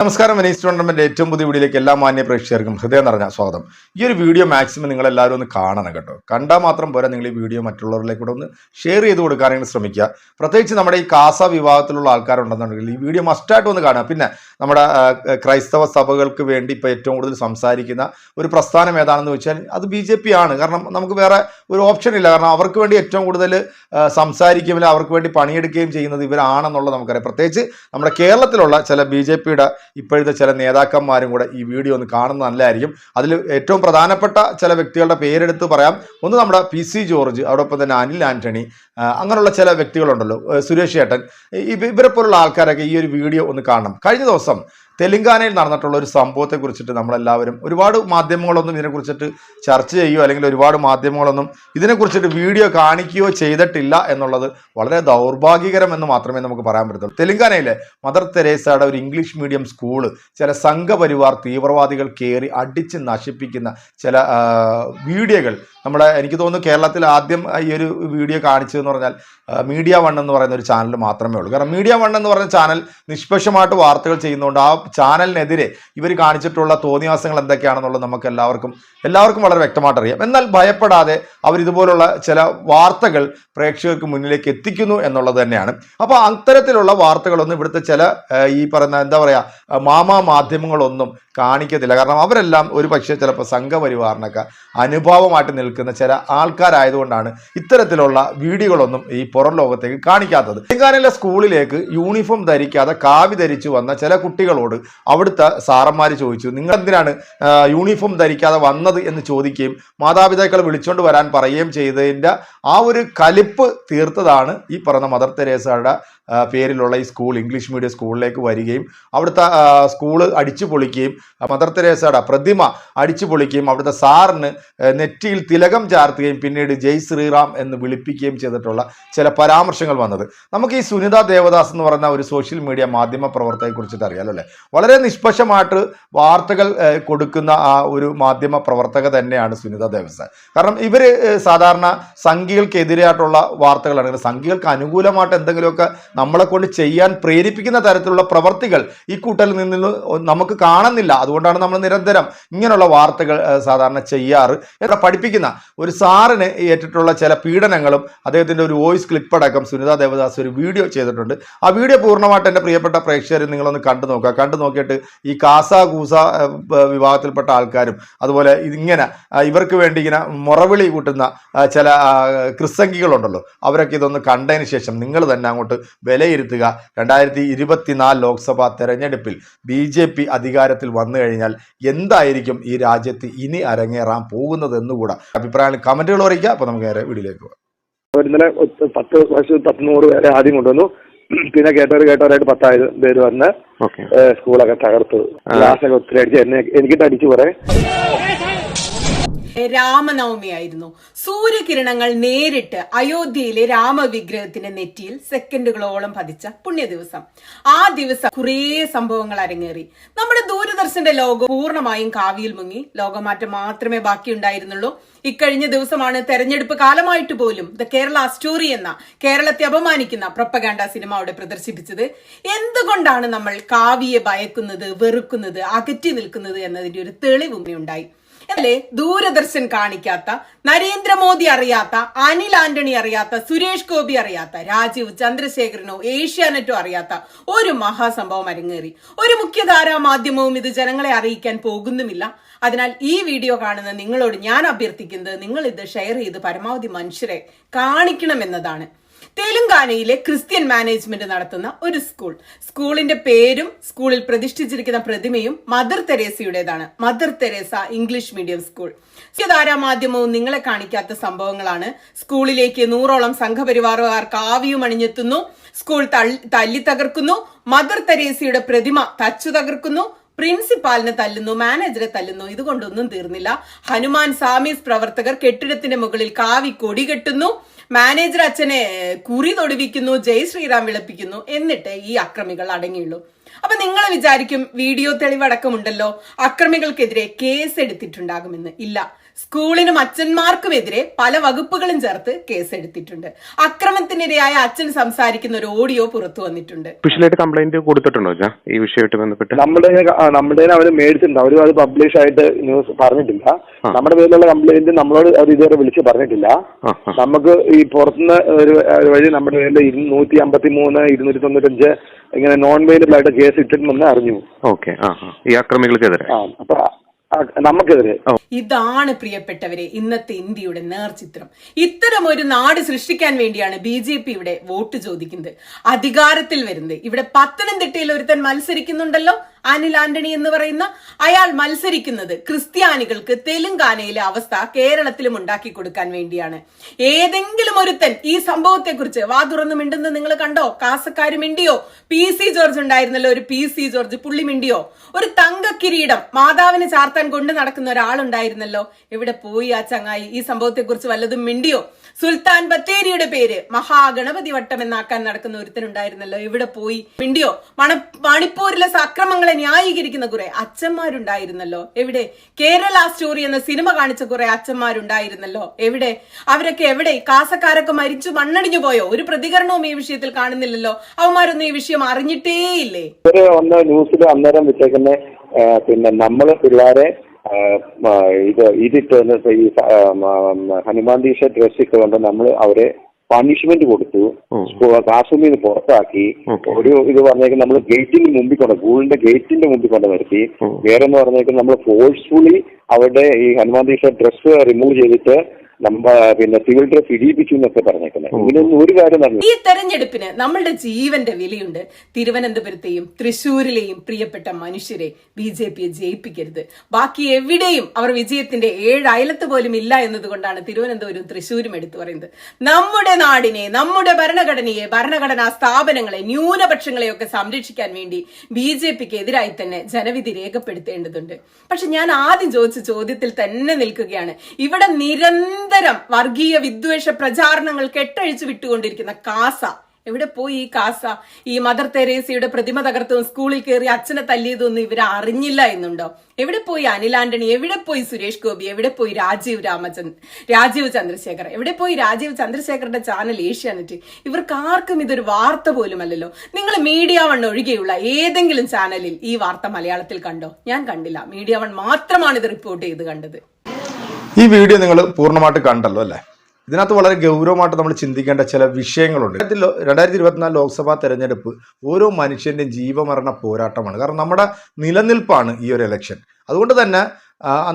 നമസ്കാരം. Venice tournament ഏറ്റവും പുതിയ വീഡിയോയിലേക്ക് എല്ലാ മാന്യ പ്രേക്ഷകർക്കും ഹൃദയം നിറഞ്ഞ സ്വാഗതം. ഈ ഒരു വീഡിയോ മാക്സിമം നിങ്ങൾ എല്ലാവരും ഒന്ന് കാണണം കേട്ടോ. കണ്ടാൽ മാത്രം പോരാ, നിങ്ങൾ ഈ വീഡിയോ മറ്റുള്ളവരിലേക്ക് കൂടെ ഒന്ന് ഷെയർ ചെയ്ത് കൊടുക്കാനായിട്ട് ശ്രമിക്കുക. പ്രത്യേകിച്ച് നമ്മുടെ ഈ കാസ വിഭാഗത്തിലുള്ള ആൾക്കാരുണ്ടെന്നുണ്ടെങ്കിൽ ഈ വീഡിയോ മസ്റ്റായിട്ട് ഒന്ന് കാണുക. പിന്നെ നമ്മുടെ ക്രൈസ്തവ സഭകൾക്ക് വേണ്ടി ഇപ്പോൾ ഏറ്റവും കൂടുതൽ സംസാരിക്കുന്ന ഒരു പ്രസ്ഥാനം ഏതാണെന്ന് വെച്ചാൽ അത് BJP ആണ്. കാരണം നമുക്ക് വേറെ ഒരു ഓപ്ഷൻ ഇല്ല. കാരണം അവർക്ക് വേണ്ടി ഏറ്റവും കൂടുതൽ സംസാരിക്കുകയും അവർക്ക് വേണ്ടി പണിയെടുക്കുകയും ചെയ്യുന്നത് ഇവരാണെന്നുള്ളത് നമുക്കറിയാം. പ്രത്യേകിച്ച് നമ്മുടെ കേരളത്തിലുള്ള ചില BJPയുടെ ഇപ്പോഴത്തെ ചില നേതാക്കന്മാരും കൂടെ ഈ വീഡിയോ ഒന്ന് കാണുന്നത് നല്ലതായിരിക്കും. അതിൽ ഏറ്റവും പ്രധാനപ്പെട്ട ചില വ്യക്തികളുടെ പേരെടുത്ത് പറയാം. ഒന്ന് നമ്മുടെ PC ജോർജ്, അതോടൊപ്പം തന്നെ അനിൽ ആന്റണി, അങ്ങനെയുള്ള ചില വ്യക്തികളുണ്ടല്ലോ, സുരേഷ് ഏട്ടൻ, ഇവരെ പോലുള്ള ആൾക്കാരൊക്കെ ഈ ഒരു വീഡിയോ ഒന്ന് കാണണം. കഴിഞ്ഞ ദിവസം തെലങ്കാനയിൽ നടന്നിട്ടുള്ള ഒരു സംഭവത്തെ കുറിച്ചിട്ട് നമ്മളെല്ലാവരും ഒരുപാട് മാധ്യമങ്ങളൊന്നും ഇതിനെക്കുറിച്ചിട്ട് ചർച്ച ചെയ്യുകയോ അല്ലെങ്കിൽ ഒരുപാട് മാധ്യമങ്ങളൊന്നും ഇതിനെക്കുറിച്ചിട്ട് വീഡിയോ കാണിക്കുകയോ ചെയ്തിട്ടില്ല എന്നുള്ളത് വളരെ ദൗർഭാഗ്യകരം എന്ന് മാത്രമേ നമുക്ക് പറയാൻ പറ്റത്തുള്ളൂ. തെലങ്കാനയിലെ മദർ തെരേസയുടെ ഒരു ഇംഗ്ലീഷ് മീഡിയം സ്കൂള് ചില സംഘപരിവാർ തീവ്രവാദികൾ കയറി അടിച്ച് നശിപ്പിക്കുന്ന ചില വീഡിയോകൾ എനിക്ക് തോന്നുന്നു കേരളത്തിൽ ആദ്യം ഈ ഒരു വീഡിയോ കാണിച്ചതെന്ന് പറഞ്ഞാൽ മീഡിയ വൺ എന്ന് പറയുന്ന ഒരു ചാനൽ മാത്രമേ ഉള്ളൂ. കാരണം മീഡിയ വൺ എന്ന് പറയുന്ന ചാനൽ നിഷ്പക്ഷമായിട്ട് വാർത്തകൾ ചെയ്യുന്നതുകൊണ്ട് ആ ചാനലിനെതിരെ ഇവർ കാണിച്ചിട്ടുള്ള തോന്നിയാസങ്ങൾ എന്തൊക്കെയാണെന്നുള്ളത് നമുക്ക് എല്ലാവർക്കും വളരെ വ്യക്തമായിട്ട് അറിയാം. എന്നാൽ ഭയപ്പെടാതെ അവർ ഇതുപോലുള്ള ചില വാർത്തകൾ പ്രേക്ഷകർക്ക് മുന്നിലേക്ക് എത്തിക്കുന്നു എന്നുള്ളത് തന്നെയാണ്. അപ്പോൾ അത്തരത്തിലുള്ള വാർത്തകളൊന്നും ഇവിടുത്തെ ചില ഈ പറയുന്ന എന്താ പറയുക മാധ്യമങ്ങളൊന്നും കാണിക്കത്തില്ല. കാരണം അവരെല്ലാം ഒരു പക്ഷേ ചിലപ്പോൾ സംഘപരിവാറിനൊക്കെ അനുഭാവമായിട്ട് നിൽക്കുന്ന ചില ആൾക്കാരായതുകൊണ്ടാണ് ഇത്തരത്തിലുള്ള വീഡിയോകളൊന്നും ഈ പുറം ലോകത്തേക്ക് കാണിക്കാത്തത്. തെലങ്കാനയിലെ സ്കൂളിലേക്ക് യൂണിഫോം ധരിക്കാതെ കാവി ധരിച്ചു വന്ന ചില കുട്ടികളോട് അവിടുത്തെ സാറന്മാർ ചോദിച്ചു, നിങ്ങൾ എന്തിനാണ് യൂണിഫോം ധരിക്കാതെ വന്നത് എന്ന് ചോദിക്കുകയും മാതാപിതാക്കളെ വിളിച്ചുകൊണ്ട് വരാൻ പറയുകയും ചെയ്തതിൻ്റെ ആ ഒരു കലിപ്പ് തീർത്തതാണ് ഈ പറഞ്ഞ മദർ തെരേസയുടെ പേരിലുള്ള ഈ സ്കൂൾ ഇംഗ്ലീഷ് മീഡിയം സ്കൂളിലേക്ക് വരികയും അവിടുത്തെ സ്കൂള് അടിച്ചു പൊളിക്കുകയും മദർ തെരേസയുടെ പ്രതിമ അടിച്ചു പൊളിക്കുകയും അവിടുത്തെ സാറിന് നെറ്റിയിൽ തിലകം ചാർത്തുകയും പിന്നീട് ജയ് ശ്രീറാം എന്ന് വിളിപ്പിക്കുകയും ചെയ്തിട്ടുള്ള ചില പരാമർശങ്ങൾ വന്നത്. നമുക്ക് ഈ സുനിത ദേവദാസ് എന്ന് പറയുന്ന ഒരു സോഷ്യൽ മീഡിയ മാധ്യമ പ്രവർത്തകയെ കുറിച്ചിട്ട് അറിയാലോ അല്ലേ. വളരെ നിഷ്പക്ഷമായിട്ട് വാർത്തകൾ കൊടുക്കുന്ന ആ ഒരു മാധ്യമ പ്രവർത്തക തന്നെയാണ് സുനിത ദേവദാസ്. കാരണം ഇവർ സാധാരണ സംഘികൾക്കെതിരായിട്ടുള്ള വാർത്തകളാണ്, സംഘികൾക്ക് അനുകൂലമായിട്ട് എന്തെങ്കിലുമൊക്കെ നമ്മളെ കൊണ്ട് ചെയ്യാൻ പ്രേരിപ്പിക്കുന്ന തരത്തിലുള്ള പ്രവർത്തികൾ ഈ കൂട്ടലിൽ നിന്ന് നമുക്ക് കാണുന്നില്ല. അതുകൊണ്ടാണ് നമ്മൾ നിരന്തരം ഇങ്ങനെയുള്ള വാർത്തകൾ സാധാരണ ചെയ്യാറ്. എത്ര പഠിപ്പിക്കുന്ന ഒരു സാറിന് ഏറ്റിട്ടുള്ള ചില പീഡനങ്ങളും അദ്ദേഹത്തിൻ്റെ ഒരു വോയിസ് ക്ലിപ്പ് അടക്കം സുനിത ദേവദാസ് ഒരു വീഡിയോ ചെയ്തിട്ടുണ്ട്. ആ വീഡിയോ പൂർണ്ണമായിട്ട് എൻ്റെ പ്രിയപ്പെട്ട പ്രേക്ഷകർ നിങ്ങളൊന്ന് കണ്ടു നോക്കിയിട്ട് ഈ കാസ കൂസ വിഭാഗത്തിൽപ്പെട്ട ആൾക്കാരും അതുപോലെ ഇങ്ങനെ ഇവർക്ക് വേണ്ടി ഇങ്ങനെ മുറവിളി കൂട്ടുന്ന ചില ക്രിസ്സംഗികളുണ്ടല്ലോ, അവരൊക്കെ ഇതൊന്ന് കണ്ടതിന് ശേഷം നിങ്ങൾ തന്നെ അങ്ങോട്ട് വിലയിരുത്തുക. 2024 ലോക്സഭാ തെരഞ്ഞെടുപ്പിൽ BJP അധികാരത്തിൽ വന്നു കഴിഞ്ഞാൽ എന്തായിരിക്കും ഈ രാജ്യത്ത് ഇനി അരങ്ങേറാൻ പോകുന്നത് എന്നുകൂടെ അഭിപ്രായങ്ങൾ കമന്റുകൾ അറിയിക്കുക. അപ്പൊ നമുക്ക് നേരെ വീഡിയോയിലേക്ക് പോകാം. ഇന്നലെ 10 പേരെ ആദ്യം കൊണ്ടുവന്നു. പിന്നെ കേട്ടവരായിട്ട് 10,000 പേര് വന്ന് സ്കൂളൊക്കെ തകർത്തു. ക്ലാസ്സൊക്കെ ഒത്തിരി അടിച്ച് എനിക്കിട്ട് അടിച്ചു കുറെ. രാമനവമിയായിരുന്നു. സൂര്യകിരണങ്ങൾ നേരിട്ട് അയോധ്യയിലെ രാമവിഗ്രഹത്തിന്റെ നെറ്റിയിൽ സെക്കൻഡുകളോളം പതിച്ച പുണ്യ ദിവസം. ആ ദിവസം കുറേ സംഭവങ്ങൾ അരങ്ങേറി. നമ്മുടെ ദൂരദർശന്റെ ലോകം പൂർണ്ണമായും കാവിയിൽ മുങ്ങി. ലോകമാറ്റം മാത്രമേ ബാക്കിയുണ്ടായിരുന്നുള്ളൂ. ഇക്കഴിഞ്ഞ ദിവസമാണ് തെരഞ്ഞെടുപ്പ് കാലമായിട്ട് പോലും ദ കേരള സ്റ്റോറി എന്ന കേരളത്തെ അപമാനിക്കുന്ന പ്രൊപ്പഗാൻഡ സിനിമ അവിടെ പ്രദർശിപ്പിച്ചത്. എന്തുകൊണ്ടാണ് നമ്മൾ കാവിയെ ഭയക്കുന്നത്, വെറുക്കുന്നത്, അകറ്റി നിൽക്കുന്നത് എന്നതിന്റെ ഒരു തെളിവുണ്ടായി. അല്ലേ, ദൂരദർശൻ കാണിക്കാത്ത, നരേന്ദ്രമോദി അറിയാത്ത, അനിൽ ആന്റണി അറിയാത്ത, സുരേഷ് ഗോപി അറിയാത്ത, രാജീവ് ചന്ദ്രശേഖരനോ ഏഷ്യാനെറ്റോ അറിയാത്ത ഒരു മഹാസംഭവം അരങ്ങേറി. ഒരു മുഖ്യധാരാ മാധ്യമവും ഇത് ജനങ്ങളെ അറിയിക്കാൻ പോകുന്നുമില്ല. അതിനാൽ ഈ വീഡിയോ കാണുന്ന നിങ്ങളോട് ഞാൻ അഭ്യർത്ഥിക്കുന്നത്, നിങ്ങൾ ഇത് ഷെയർ ചെയ്ത് പരമാവധി മനുഷ്യരെ കാണിക്കണമെന്നതാണ്. തെലങ്കാനയിലെ ക്രിസ്ത്യൻ മാനേജ്മെന്റ് നടത്തുന്ന ഒരു സ്കൂളിന്റെ പേരും സ്കൂളിൽ പ്രതിഷ്ഠിച്ചിരിക്കുന്ന പ്രതിമയും മദർ തെരേസയുടേതാണ്. Mother Teresa English medium school. മുഖ്യധാരാ മാധ്യമവും നിങ്ങളെ കാണിക്കാത്ത സംഭവങ്ങളാണ്. സ്കൂളിലേക്ക് 100ഓളം സംഘപരിവാറുകാർ കാവിയും അണിഞ്ഞെത്തുന്നു. സ്കൂൾ തല്ലി തകർക്കുന്നു. മദർ തെരേസയുടെ പ്രതിമ തച്ചു തകർക്കുന്നു. പ്രിൻസിപ്പാലിനെ തല്ലുന്നു, മാനേജറെ തല്ലുന്നു. ഇതുകൊണ്ടൊന്നും തീർന്നില്ല. ഹനുമാൻ സാമീസ് പ്രവർത്തകർ കെട്ടിടത്തിന്റെ മുകളിൽ കാവി കൊടി കെട്ടുന്നു. മാനേജർ അച്ഛനെ കുറി തൊടുവിക്കുന്നു, ജയ് ശ്രീറാം വിളപ്പിക്കുന്നു. എന്നിട്ട് ഈ അക്രമികൾ അടങ്ങിയുള്ളൂ. അപ്പൊ നിങ്ങൾ വിചാരിക്കും വീഡിയോ തെളിവടക്കമുണ്ടല്ലോ, അക്രമികൾക്കെതിരെ കേസ് എടുത്തിട്ടുണ്ടാകുമെന്ന്. ഇല്ല, സ്കൂളിനും അച്ഛന്മാർക്കുമെതിരെ പല വകുപ്പുകളും ചേർത്ത് കേസെടുത്തിട്ടുണ്ട്. അക്രമത്തിനിരയായ അച്ഛൻ സംസാരിക്കുന്ന ഒരു ഓഡിയോ പുറത്തു വന്നിട്ടുണ്ട്. ഒഫീഷ്യലായിട്ട് കംപ്ലൈന്റ് കൊടുത്തിട്ടുണ്ടോ ഈ വിഷയമായിട്ട് ബന്ധപ്പെട്ട്? നമ്മുടെ അവർ മേടിച്ചിട്ടുണ്ട്. അവരും അത് പബ്ലിഷ് ആയിട്ട് ന്യൂസ് പറഞ്ഞിട്ടില്ല. നമ്മുടെ പേരിലുള്ള കംപ്ലൈന്റ് നമ്മളോട് അവർ ഇതുവരെ വിളിച്ച് പറഞ്ഞിട്ടില്ല. നമുക്ക് ഈ പുറത്തുനിന്ന് ഒരു വഴി നമ്മുടെ പേരിൽ 153, 295 ഇങ്ങനെ നോൺ വെയിലബിൾ ആയിട്ട് കേസ് ഇട്ടിട്ടുണ്ടെന്ന് അറിഞ്ഞു. ഓക്കെ, ഈ അക്രമികൾക്കെതിരെ അപ്പൊ നമുക്കെതിരെ. ഇതാണ് പ്രിയപ്പെട്ടവരെ ഇന്നത്തെ ഇന്ത്യയുടെ നേർചിത്രം. ഇത്തരം ഒരു നാട് സൃഷ്ടിക്കാൻ വേണ്ടിയാണ് BJP ഇവിടെ വോട്ട് ചോദിക്കുന്നത്, അധികാരത്തിൽ വരുന്നത്. ഇവിടെ പത്തനംതിട്ടയിൽ ഒരുത്തൻ മത്സരിക്കുന്നുണ്ടല്ലോ, അനിൽ ആന്റണി എന്ന് പറയുന്ന അയാൾ മത്സരിക്കുന്നത് ക്രിസ്ത്യാനികൾക്ക് തെലുങ്കാനയിലെ അവസ്ഥ കേരളത്തിലും ഉണ്ടാക്കി കൊടുക്കാൻ വേണ്ടിയാണ്. ഏതെങ്കിലും ഒരുത്തൻ ഈ സംഭവത്തെ കുറിച്ച് വാ തുറന്നു മിണ്ടുന്നത് നിങ്ങൾ കണ്ടോ? കാസക്കാര് മിണ്ടിയോ? PC ജോർജ് ഉണ്ടായിരുന്നല്ലോ, ഒരു PC ജോർജ്, പുള്ളി മിണ്ടിയോ? ഒരു തങ്ക കിരീടം മാതാവിന് ചാർത്താൻ കൊണ്ട് നടക്കുന്ന ഒരാളുണ്ടായിരുന്നല്ലോ, എവിടെ പോയി ആ ചങ്ങായി? ഈ സംഭവത്തെ കുറിച്ച് വല്ലതും മിണ്ടിയോ? സുൽത്താൻ ബത്തേരിയുടെ പേര് മഹാഗണപതി വട്ടം എന്നാക്കാൻ നടക്കുന്ന ഒരുത്തനുണ്ടായിരുന്നല്ലോ, എവിടെ പോയി? മിണ്ടിയോ? മണിപ്പൂരിലെ അക്രമങ്ങളെ ന്യായീകരിക്കുന്ന കുറെ അച്ഛന്മാരുണ്ടായിരുന്നല്ലോ, എവിടെ? കേരള സ്റ്റോറി എന്ന സിനിമ കാണിച്ച കുറെ അച്ഛന്മാരുണ്ടായിരുന്നല്ലോ, എവിടെ? അവരൊക്കെ എവിടെ? കാസക്കാരൊക്കെ മരിച്ചു മണ്ണടിഞ്ഞു പോയോ? ഒരു പ്രതികരണവും ഈ വിഷയത്തിൽ കാണുന്നില്ലല്ലോ. അവന്മാരൊന്നും ഈ വിഷയം അറിഞ്ഞിട്ടേയില്ലേ? ന്യൂസിൽ അന്നേരം വിട്ടേക്കുന്ന പിന്നെ നമ്മള് പിള്ളേരെ ഇതിട്ട് ഈ ഹനുമാൻ ദീക്ഷ ഡ്രസ് ഇട്ട് കൊണ്ട് നമ്മൾ അവരെ പണിഷ്മെന്റ് കൊടുത്തു, ക്ലാസ് റൂമിൽ നിന്ന് പുറത്താക്കി. ഒരു ഇത് പറഞ്ഞേക്കും നമ്മൾ ഗേറ്റിന് മുമ്പിൽ കൊണ്ട്, സ്കൂളിന്റെ ഗേറ്റിന്റെ മുമ്പിൽ കൊണ്ട് നിർത്തി. വേറെ എന്ന് പറഞ്ഞേക്കും നമ്മൾ ഫോഴ്സ്ഫുള്ളി അവരുടെ ഈ ഹനുമാൻ ദീക്ഷ ഡ്രസ് റിമൂവ് ചെയ്തിട്ട് പിന്നെ സിവിൽ ഡ്രസ് ഇടിയിപ്പിച്ചു എന്നൊക്കെ പറഞ്ഞേക്കുന്നത്. ഇങ്ങനെയൊന്നും ഒരു കാര്യം നടന്നു. ഈ തെരഞ്ഞെടുപ്പിന് നമ്മളുടെ ജീവന്റെ വിലയുണ്ട്. തിരുവനന്തപുരത്തെയും തൃശ്ശൂരിലെയും പ്രിയപ്പെട്ട മനുഷ്യരെ BJPയെ ജയിപ്പിക്കരുത്. ബാക്കി എവിടെയും അവർ വിജയത്തിന്റെ 7 അയലത്ത് പോലും ഇല്ല എന്നതുകൊണ്ടാണ് തിരുവനന്തപുരം തൃശ്ശൂരും എടുത്തു പറയുന്നത്. നമ്മുടെ നാടിനെ, നമ്മുടെ ഭരണഘടനയെ, ഭരണഘടനാ സ്ഥാപനങ്ങളെ, ന്യൂനപക്ഷങ്ങളെയൊക്കെ സംരക്ഷിക്കാൻ വേണ്ടി BJPക്ക് എതിരായി തന്നെ ജനവിധി രേഖപ്പെടുത്തേണ്ടതുണ്ട്. പക്ഷെ ഞാൻ ആദ്യം ചോദിച്ച ചോദ്യത്തിൽ തന്നെ നിൽക്കുകയാണ്. ഇവിടെ നിരന്തരം വർഗീയ വിദ്വേഷ പ്രചാരണങ്ങൾ കെട്ടഴിച്ചു വിട്ടുകൊണ്ടിരിക്കുന്ന കാസ എവിടെ പോയി? ഈ കാസ ഈ മദർ തെരേസയുടെ പ്രതിമ തകർത്തതും സ്കൂളിൽ കയറി അച്ഛനെ തല്ലിയതൊന്നും ഇവരെ അറിഞ്ഞില്ല എന്നുണ്ടോ? എവിടെ പോയി അനിൽ ആന്റണി? എവിടെ പോയി സുരേഷ് ഗോപി? എവിടെ പോയി രാജീവ് ചന്ദ്രശേഖർ? എവിടെ പോയി രാജീവ് ചന്ദ്രശേഖറിന്റെ ചാനൽ ഏഷ്യാനെറ്റ്? ഇവർക്ക് ആർക്കും ഇതൊരു വാർത്ത പോലും അല്ലല്ലോ. നിങ്ങൾ മീഡിയ വൺ ഒഴികെയുള്ള ഏതെങ്കിലും ചാനലിൽ ഈ വാർത്ത മലയാളത്തിൽ കണ്ടോ? ഞാൻ കണ്ടില്ല. മീഡിയ വൺ മാത്രമാണ് ഇത് റിപ്പോർട്ട് ചെയ്ത് കണ്ടത്. ഈ വീഡിയോ നിങ്ങൾ പൂർണ്ണമായിട്ട് കണ്ടല്ലോ അല്ലേ? ഇതിനകത്ത് വളരെ ഗൗരവമായിട്ട് നമ്മൾ ചിന്തിക്കേണ്ട ചില വിഷയങ്ങളുണ്ട്. 2024 ലോക്സഭാ തെരഞ്ഞെടുപ്പ് ഓരോ മനുഷ്യൻ്റെയും ജീവമരണ പോരാട്ടമാണ്. കാരണം നമ്മുടെ നിലനിൽപ്പാണ് ഈ ഒരു ഇലക്ഷൻ. അതുകൊണ്ട് തന്നെ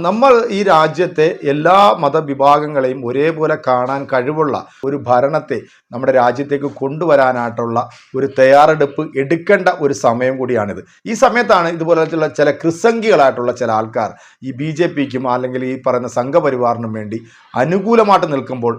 നമ്മൾ ഈ രാജ്യത്തെ എല്ലാ മതവിഭാഗങ്ങളെയും ഒരേപോലെ കാണാൻ കഴിവുള്ള ഒരു ഭരണത്തെ നമ്മുടെ രാജ്യത്തേക്ക് കൊണ്ടുവരാനായിട്ടുള്ള ഒരു തയ്യാറെടുപ്പ് എടുക്കേണ്ട ഒരു സമയം കൂടിയാണിത്. ഈ സമയത്താണ് ഇതുപോലെയുള്ള ചില കൃസംഗികളായിട്ടുള്ള ചില ആൾക്കാർ ഈ BJPക്കും അല്ലെങ്കിൽ ഈ പറയുന്ന സംഘപരിവാറിനും വേണ്ടി അനുകൂലമായിട്ട് നിൽക്കുമ്പോൾ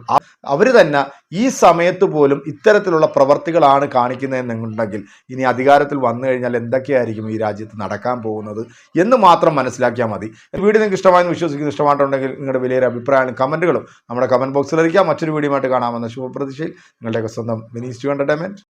അവർ തന്നെ ഈ സമയത്ത് പോലും ഇത്തരത്തിലുള്ള പ്രവർത്തികളാണ് കാണിക്കുന്നതെന്നുണ്ടെങ്കിൽ ഇനി അധികാരത്തിൽ വന്നു കഴിഞ്ഞാൽ എന്തൊക്കെയായിരിക്കും ഈ രാജ്യത്ത് നടക്കാൻ പോകുന്നത് എന്ന് മാത്രം മനസ്സിലാക്കിയാൽ മതി. വീഡിയോ നിങ്ങൾക്ക് ഇഷ്ടമായെന്ന് വിശ്വസിക്കുന്നു. ഇഷ്ടമായിട്ടുണ്ടെങ്കിൽ നിങ്ങളുടെ വലിയൊരു അഭിപ്രായങ്ങളും കമൻറ്റുകളും നമ്മുടെ കമൻറ്റ് ബോക്സിൽ അറിയിക്കാം. മറ്റൊരു വീഡിയോ ആയിട്ട് കാണാമെന്ന ശുഭപ്രതീക്ഷയിൽ നിങ്ങളുടെയൊക്കെ സ്വന്തം മിനി സ്റ്റു എൻ്റർടൈൻമെൻറ്റ്.